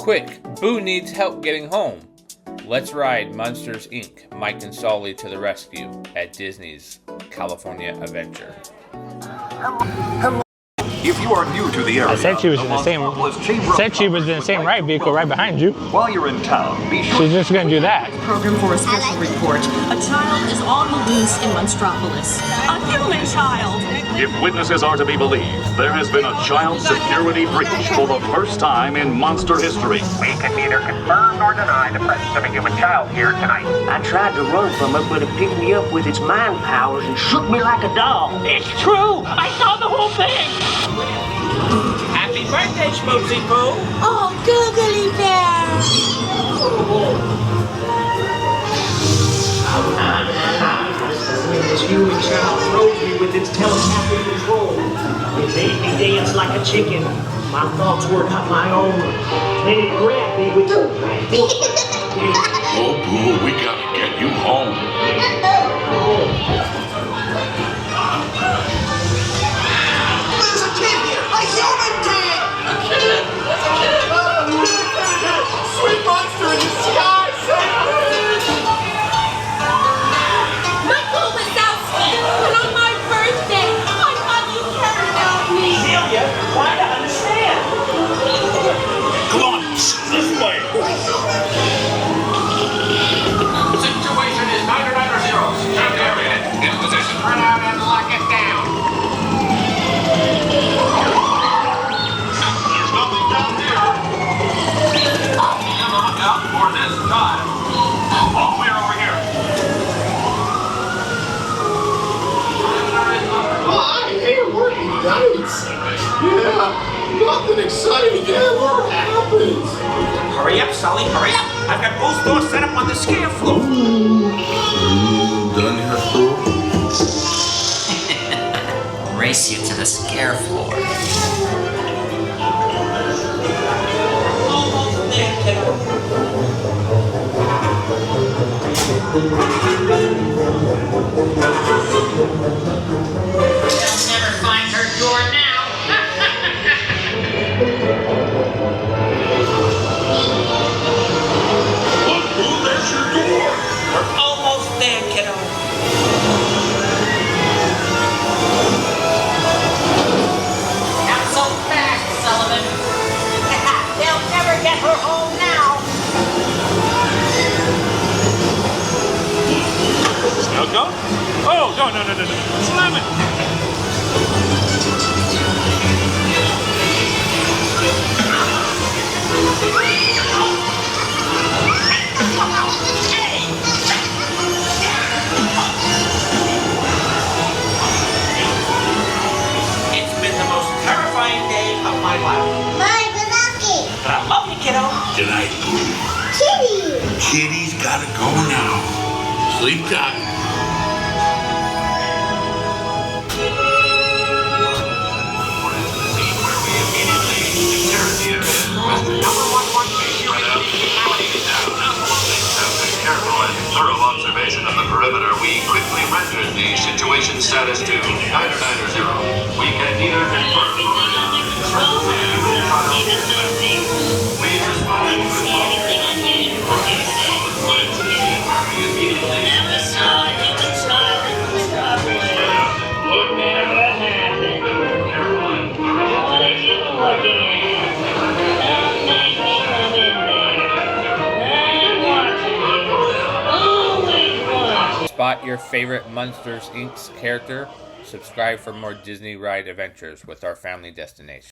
Quick, Boo needs help getting home. Let's ride Monsters, Inc. Mike and Sulley to the rescue at Disney's California Adventure. If you are new to the area, I said she was in the same. Said she was in the same ride vehicle right behind you. While you're in town, be sure. She's just gonna do that. Program for a special report. A child is on the loose in Monstropolis. A human child. If witnesses are to be believed, there has been a child security breach for the first time in monster history. We can neither confirm nor deny the presence of a human child here tonight. I tried to run from it, but it picked me up with its mind powers and shook me like a doll. It's true! I saw the whole thing! Happy birthday, Schmoozy Boo! Oh, googly bear! This human child froze me with its telepathic control. It made me dance like a chicken. My thoughts were not my own. Then it grabbed me with the Oh, Boo, we gotta get you home. There's a kid here! A human kid! Sweet monster in the sky! Michael Wazowski! And on my birthday, I thought you cared about me! Celia, try to understand. Come on, this way. Situation is 990. Check the area. In position. Turn out and lock it down. There's nothing down there. Be on the lookout for this child. All clear over here. I hate working nights. Yeah, nothing exciting ever happens. Hurry up, Sulley, hurry up! I've got Boo's door set up on the scare floor. Done your store? Race you to the scare floor. Almost there, kiddo. They'll never find her door now. Look, Boo, there's your door. We're almost there, kiddo. Not so fast, Sullivan. They'll never get her home now. Now go? Oh, no. Slam it. It's been the most terrifying day of my life. Mike Wazowski! But I love you, kiddo. Good night, Boo. Kitty! Kitty's gotta go now. Sleep tight. Careful and thorough observation of the perimeter, we quickly rendered the situation status to 990. We can neither confirm nor deny. We respond Spot your favorite Monsters, Inc. character. Subscribe for more Disney ride adventures with our family destination.